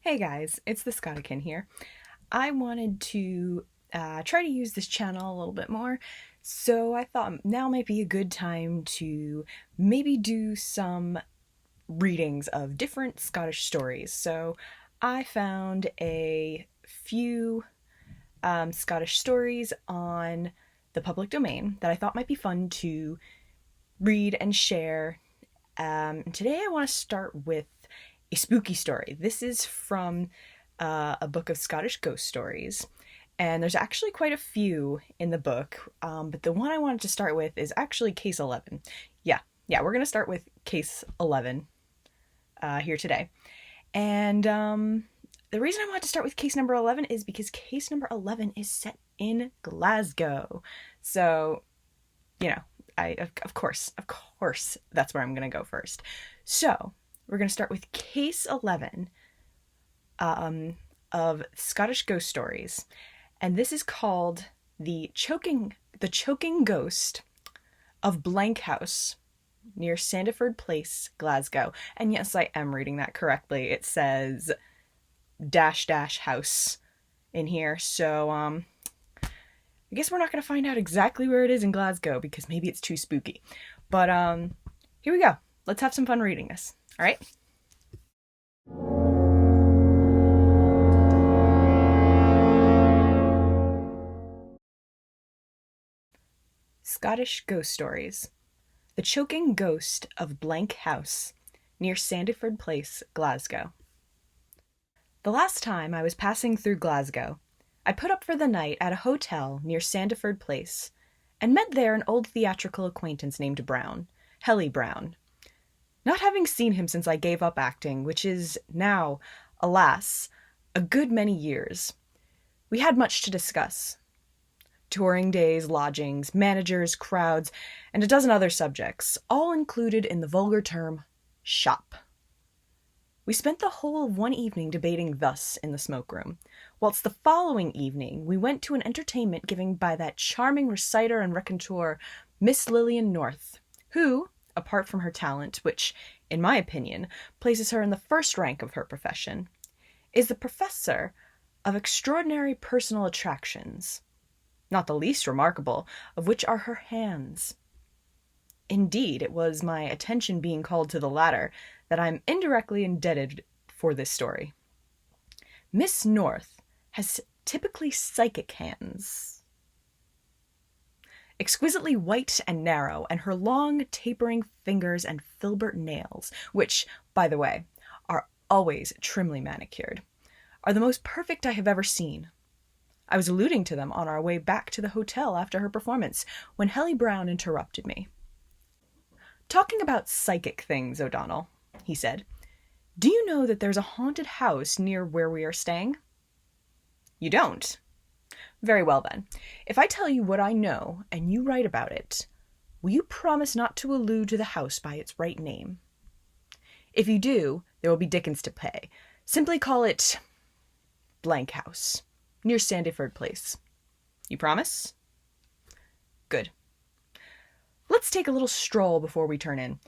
Hey guys, it's the Scottican here. I wanted to try to use this channel a little bit more, so I thought now might be a good time to maybe do some readings of different Scottish stories. So I found a few Scottish stories on the public domain that I thought might be fun to read and share. Today I want to start with a spooky story. This is from a book of Scottish ghost stories, and there's actually quite a few in the book, but the one I wanted to start with is actually Case 11. Yeah, we're going to start with Case 11 here today. And the reason I wanted to start with case number 11 is because case number 11 is set in Glasgow. So, of course, that's where I'm going to go first. So, we're going to start with case 11 of Scottish ghost stories. And this is called the choking ghost of Blank House near Sandyford Place, Glasgow. And yes, I am reading that correctly. It says -- house in here. So, I guess we're not going to find out exactly where it is in Glasgow because maybe it's too spooky. But, here we go. Let's have some fun reading this. All right? Scottish Ghost Stories. The Choking Ghost of Blank House, near Sandyford Place, Glasgow. The last time I was passing through Glasgow, I put up for the night at a hotel near Sandyford Place, and met there an old theatrical acquaintance named Brown, Helly Brown. Not having seen him since I gave up acting, which is now, alas, a good many years, we had much to discuss. Touring days, lodgings, managers, crowds, and a dozen other subjects, all included in the vulgar term shop. We spent the whole of one evening debating thus in the smoke room, whilst the following evening we went to an entertainment given by that charming reciter and raconteur, Miss Lillian North, who, apart from her talent, which, in my opinion, places her in the first rank of her profession, is the professor of extraordinary personal attractions, not the least remarkable of which are her hands. Indeed, it was my attention being called to the latter that I am indirectly indebted for this story. Miss North has typically psychic hands, exquisitely white and narrow, and her long, tapering fingers and filbert nails, which, by the way, are always trimly manicured, are the most perfect I have ever seen. I was alluding to them on our way back to the hotel after her performance, when Helly Brown interrupted me. "Talking about psychic things, O'Donnell," he said, "do you know that there's a haunted house near where we are staying?" "You don't? Very well then. If I tell you what I know, and you write about it, will you promise not to allude to the house by its right name? If you do, there will be dickens to pay. Simply call it Blank House, near Sandyford Place. You promise?" "Good. Let's take a little stroll before we turn in.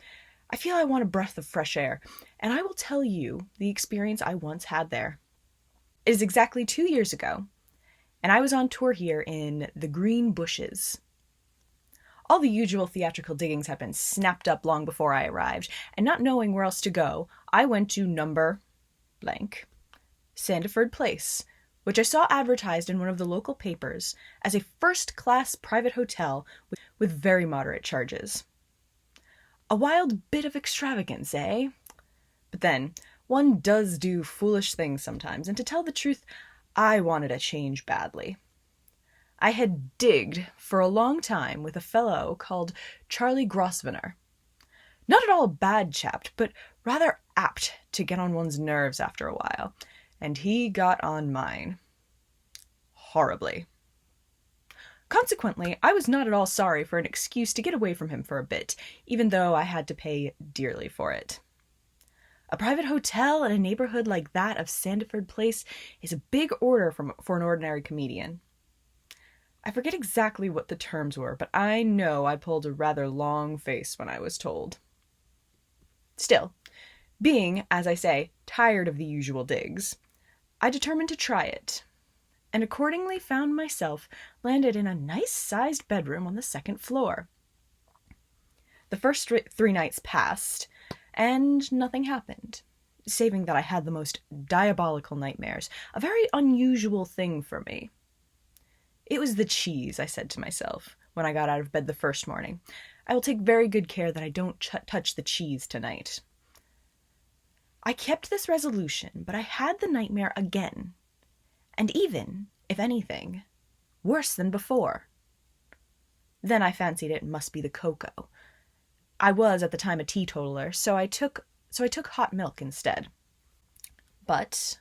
I feel I want a breath of fresh air, and I will tell you the experience I once had there. It is exactly 2 years ago, and I was on tour here in the Green Bushes. All the usual theatrical diggings had been snapped up long before I arrived, and not knowing where else to go, I went to number blank, Sandyford Place, which I saw advertised in one of the local papers as a first-class private hotel with very moderate charges. A wild bit of extravagance, eh? But then, one does do foolish things sometimes, and to tell the truth, I wanted a change badly. I had digged for a long time with a fellow called Charlie Grosvenor. Not at all a bad chap, but rather apt to get on one's nerves after a while, and he got on mine. Horribly. Consequently, I was not at all sorry for an excuse to get away from him for a bit, even though I had to pay dearly for it. A private hotel in a neighborhood like that of Sandyford Place is a big order for an ordinary comedian. I forget exactly what the terms were, but I know I pulled a rather long face when I was told. Still, Being, as I say, tired of the usual digs, I determined to try it, and accordingly found myself landed in a nice-sized bedroom on the second floor. The first 3 nights passed, and nothing happened, saving that I had the most diabolical nightmares, a very unusual thing for me. It was the cheese, I said to myself when I got out of bed the first morning. I will take very good care that I don't touch the cheese tonight. I kept this resolution, but I had the nightmare again, and even, if anything, worse than before. Then I fancied it must be the cocoa. I was at the time a teetotaler, so I took hot milk instead. But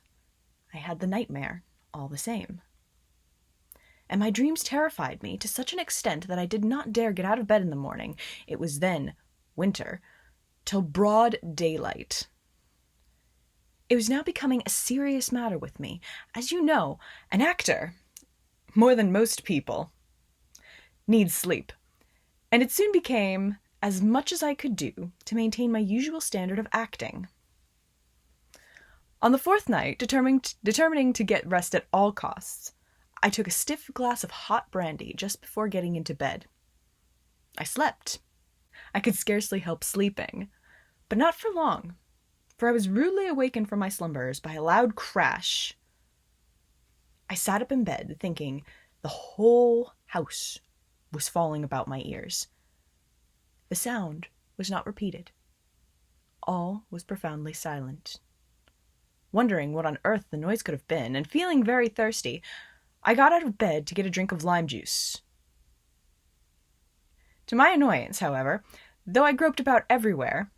I had the nightmare all the same. And my dreams terrified me to such an extent that I did not dare get out of bed in the morning, it was then winter, till broad daylight. It was now becoming a serious matter with me. As you know, an actor, more than most people, needs sleep, and it soon became as much as I could do to maintain my usual standard of acting. On the 4th night, determining to get rest at all costs, I took a stiff glass of hot brandy just before getting into bed. I slept. I could scarcely help sleeping, but not for long, for I was rudely awakened from my slumbers by a loud crash. I sat up in bed, thinking the whole house was falling about my ears. The sound was not repeated. All was profoundly silent. Wondering what on earth the noise could have been, and feeling very thirsty, I got out of bed to get a drink of lime juice. To my annoyance, however, though I groped about everywhere,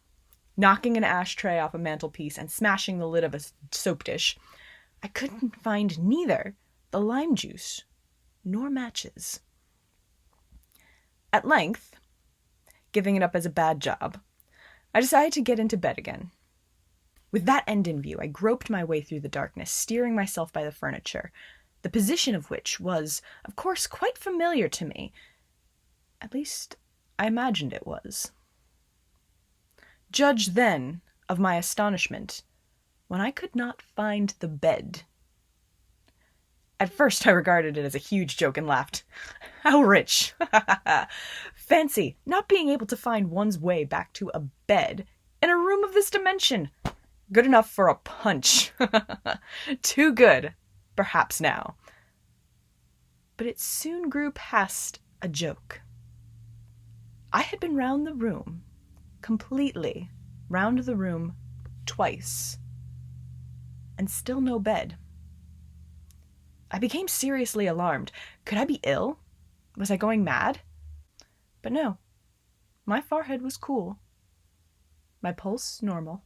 knocking an ashtray off a mantelpiece and smashing the lid of a soap dish, I couldn't find neither the lime juice nor matches. At length, giving it up as a bad job, I decided to get into bed again. With that end in view, I groped my way through the darkness, steering myself by the furniture, the position of which was, of course, quite familiar to me. At least, I imagined it was. Judge, then, of my astonishment when I could not find the bed. At first I regarded it as a huge joke and laughed. How rich! Fancy not being able to find one's way back to a bed in a room of this dimension. Good enough for a punch. Too good, perhaps now. But it soon grew past a joke. I had been round the room, completely round the room, twice, and still no bed. I became seriously alarmed. Could I be ill? Was I going mad? But no. My forehead was cool. My pulse normal.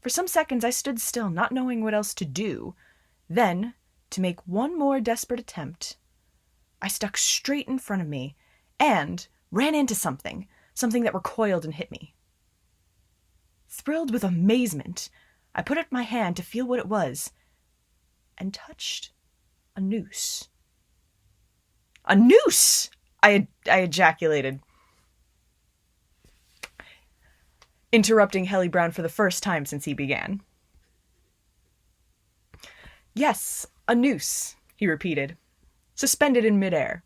For some seconds I stood still, not knowing what else to do. Then, to make one more desperate attempt, I stuck straight in front of me and ran into something that recoiled and hit me. Thrilled with amazement, I put up my hand to feel what it was, and touched a noose. A noose! I ejaculated, interrupting Helly Brown for the first time since he began. Yes, a noose, he repeated, suspended in midair.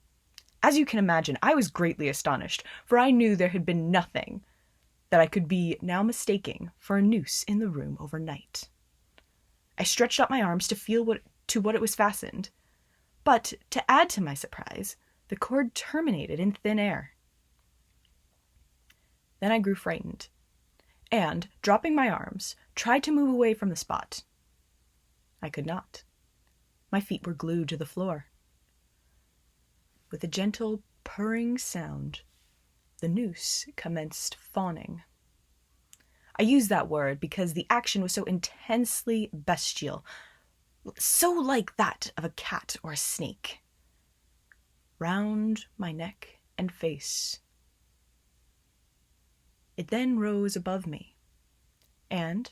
As you can imagine, I was greatly astonished, for I knew there had been nothing that I could be now mistaking for a noose in the room overnight. I stretched out my arms to feel what it was fastened, but, to add to my surprise, the cord terminated in thin air. Then I grew frightened, and, dropping my arms, tried to move away from the spot. I could not. My feet were glued to the floor. With a gentle, purring sound, the noose commenced fawning. I use that word because the action was so intensely bestial, so like that of a cat or a snake. Round my neck and face. It then rose above me, and,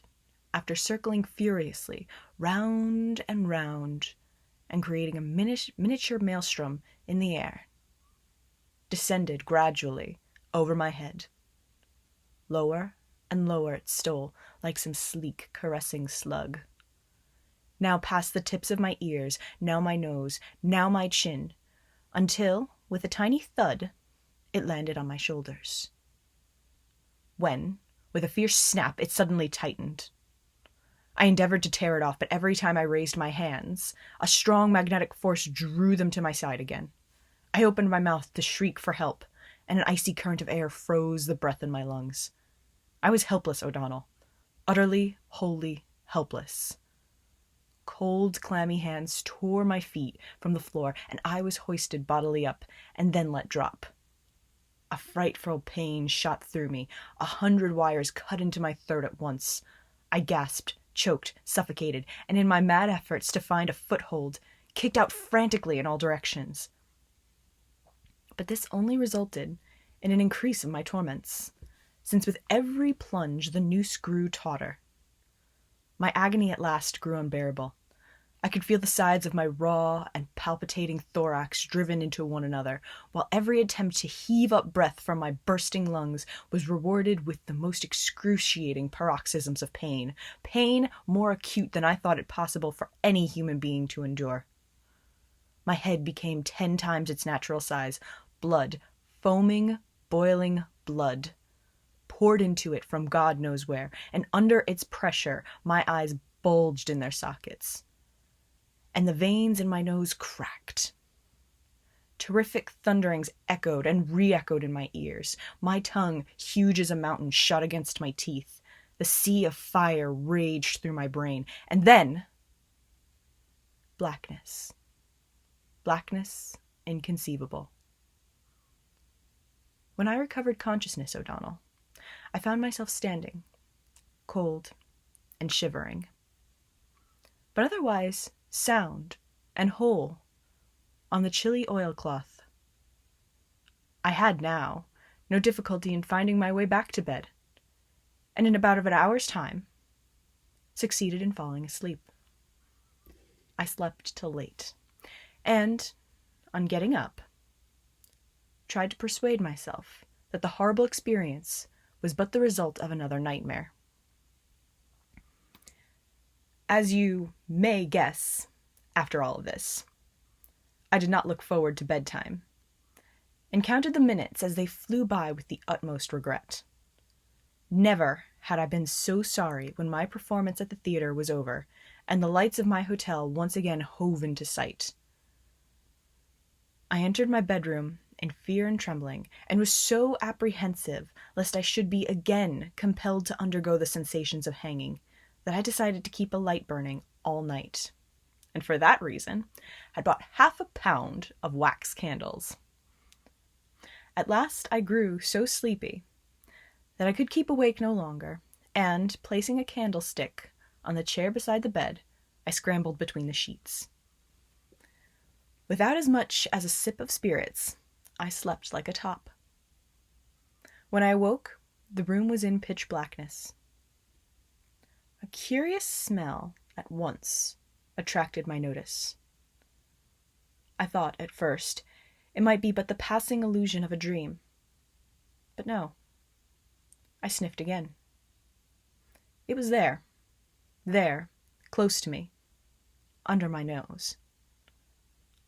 after circling furiously round and round, and creating a miniature maelstrom in the air, descended gradually over my head, lower and lower it stole like some sleek, caressing slug. Now past the tips of my ears, now my nose, now my chin, until, with a tiny thud, it landed on my shoulders. When, with a fierce snap, it suddenly tightened. I endeavored to tear it off, but every time I raised my hands, a strong magnetic force drew them to my side again. I opened my mouth to shriek for help, and an icy current of air froze the breath in my lungs. I was helpless, O'Donnell. Utterly, wholly helpless. Cold, clammy hands tore my feet from the floor, and I was hoisted bodily up, and then let drop. A frightful pain shot through me. 100 wires cut into my throat at once. I gasped, choked, suffocated, and in my mad efforts to find a foothold, kicked out frantically in all directions. But this only resulted in an increase of my torments, since with every plunge the noose grew tauter. My agony at last grew unbearable. I could feel the sides of my raw and palpitating thorax driven into one another, while every attempt to heave up breath from my bursting lungs was rewarded with the most excruciating paroxysms of pain, pain more acute than I thought it possible for any human being to endure. My head became 10 times its natural size. Blood, foaming, boiling blood, poured into it from God knows where, and under its pressure my eyes bulged in their sockets, and the veins in my nose cracked. Terrific thunderings echoed and re-echoed in my ears. My tongue, huge as a mountain, shot against my teeth. The sea of fire raged through my brain, and then blackness. Blackness inconceivable. When I recovered consciousness, O'Donnell, I found myself standing, cold and shivering, but otherwise sound and whole, on the chilly oilcloth. I had now no difficulty in finding my way back to bed, and in about an hour's time succeeded in falling asleep. I slept till late, and, on getting up, tried to persuade myself that the horrible experience was but the result of another nightmare. As you may guess, after all of this, I did not look forward to bedtime, and counted the minutes as they flew by with the utmost regret. Never had I been so sorry when my performance at the theater was over, and the lights of my hotel once again hove into sight. I entered my bedroom in fear and trembling, and was so apprehensive lest I should be again compelled to undergo the sensations of hanging, that I decided to keep a light burning all night, and for that reason had bought 1/2 pound of wax candles. At last I grew so sleepy that I could keep awake no longer, and, placing a candlestick on the chair beside the bed, I scrambled between the sheets. Without as much as a sip of spirits, I slept like a top. When I awoke, the room was in pitch blackness. A curious smell at once attracted my notice. I thought, at first, it might be but the passing illusion of a dream. But no. I sniffed again. It was there, close to me, under my nose.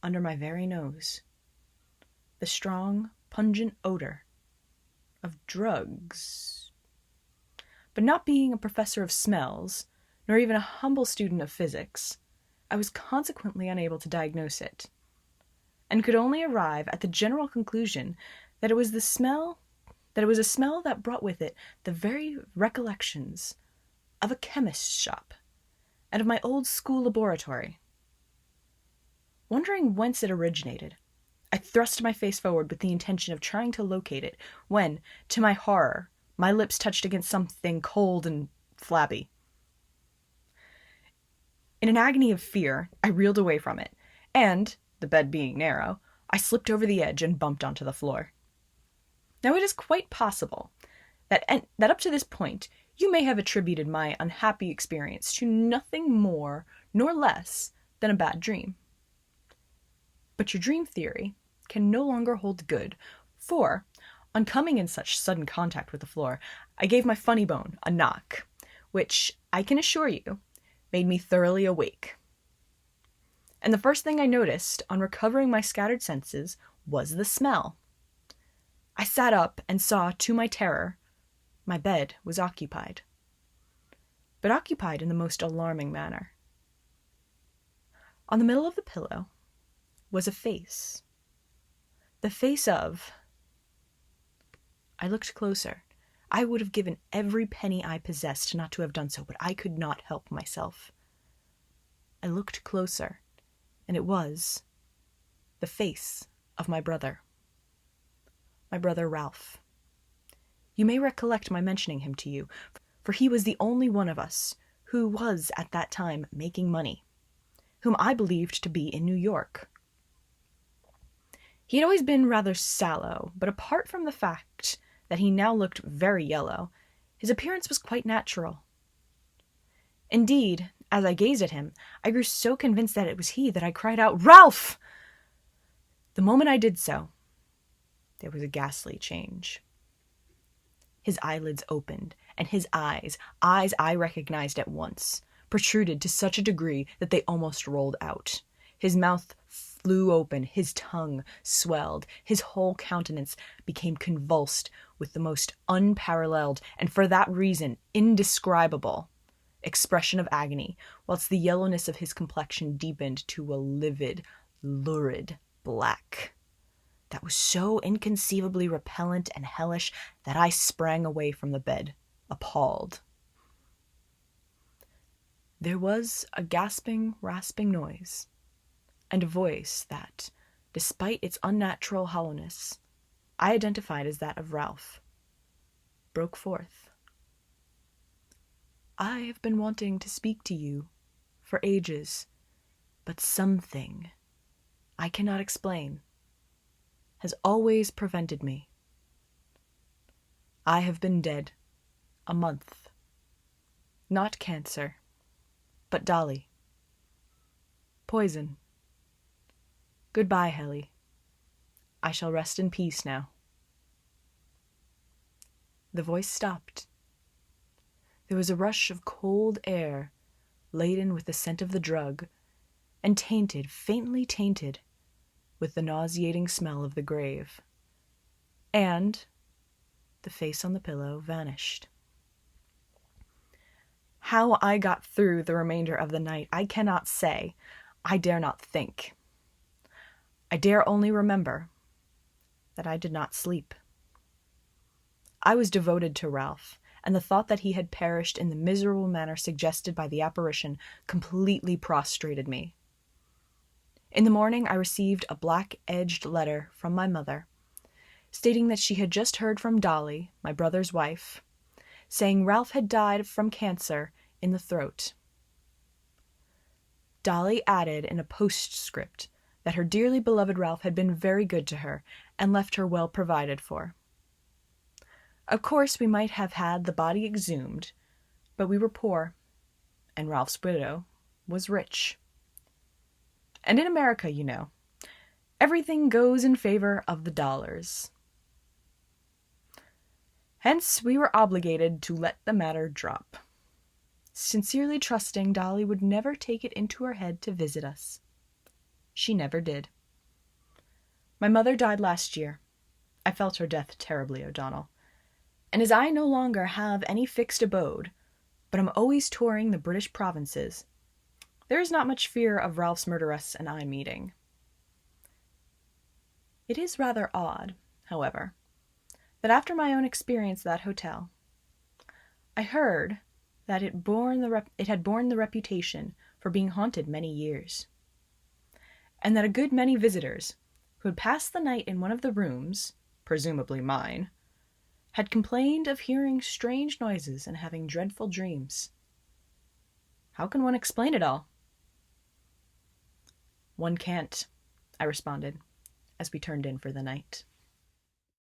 Under my very nose. The strong, pungent odor of drugs. But not being a professor of smells, nor even a humble student of physics, I was consequently unable to diagnose it, and could only arrive at the general conclusion that it was a smell that brought with it the very recollections of a chemist's shop and of my old school laboratory. Wondering whence it originated, I thrust my face forward with the intention of trying to locate it, when, to my horror, my lips touched against something cold and flabby. In an agony of fear, I reeled away from it, and, the bed being narrow, I slipped over the edge and bumped onto the floor. Now it is quite possible that up to this point you may have attributed my unhappy experience to nothing more nor less than a bad dream. But your dream theory can no longer hold good, for, On coming in such sudden contact with the floor, I gave my funny bone a knock, which, I can assure you, made me thoroughly awake. And the first thing I noticed on recovering my scattered senses was the smell. I sat up and saw, to my terror, my bed was occupied. But occupied in the most alarming manner. On the middle of the pillow was a face. The face of... I looked closer. I would have given every penny I possessed not to have done so, but I could not help myself. I looked closer, and it was the face of my brother. My brother Ralph. You may recollect my mentioning him to you, for he was the only one of us who was at that time making money, whom I believed to be in New York. He had always been rather sallow, but apart from the fact that he now looked very yellow, his appearance was quite natural. Indeed, as I gazed at him, I grew so convinced that it was he that I cried out, "Ralph!" The moment I did so, there was a ghastly change. His eyelids opened, and his eyes I recognized at once, protruded to such a degree that they almost rolled out. His mouth flew open, his tongue swelled, his whole countenance became convulsed with the most unparalleled, and for that reason indescribable, expression of agony, whilst the yellowness of his complexion deepened to a livid, lurid black that was so inconceivably repellent and hellish that I sprang away from the bed, appalled. There was a gasping, rasping noise, and a voice that, despite its unnatural hollowness, I identified as that of Ralph, broke forth. "I have been wanting to speak to you for ages, but something I cannot explain has always prevented me. I have been dead a month. Not cancer, but Dolly. Poison. Goodbye, Helly. I shall rest in peace now." The voice stopped. There was a rush of cold air, laden with the scent of the drug, and tainted, faintly tainted, with the nauseating smell of the grave. And the face on the pillow vanished. How I got through the remainder of the night, I cannot say. I dare not think. I dare only remember that I did not sleep. I was devoted to Ralph, and the thought that he had perished in the miserable manner suggested by the apparition completely prostrated me. In the morning I received a black-edged letter from my mother, stating that she had just heard from Dolly, my brother's wife, saying Ralph had died from cancer in the throat. Dolly added in a postscript that her dearly beloved Ralph had been very good to her and left her well provided for. Of course we might have had the body exhumed, but we were poor, and Ralph's widow was rich. And in America, you know, everything goes in favor of the dollars. Hence, we were obligated to let the matter drop, sincerely trusting Dolly would never take it into her head to visit us. She never did. My mother died last year. I felt her death terribly, O'Donnell. And as I no longer have any fixed abode, but am always touring the British provinces, there is not much fear of Ralph's murderess and I meeting. It is rather odd, however, that after my own experience at that hotel, I heard that it had borne the reputation for being haunted many years, and that a good many visitors who had passed the night in one of the rooms, presumably mine, had complained of hearing strange noises and having dreadful dreams. How can one explain it all? "One can't," I responded, as we turned in for the night.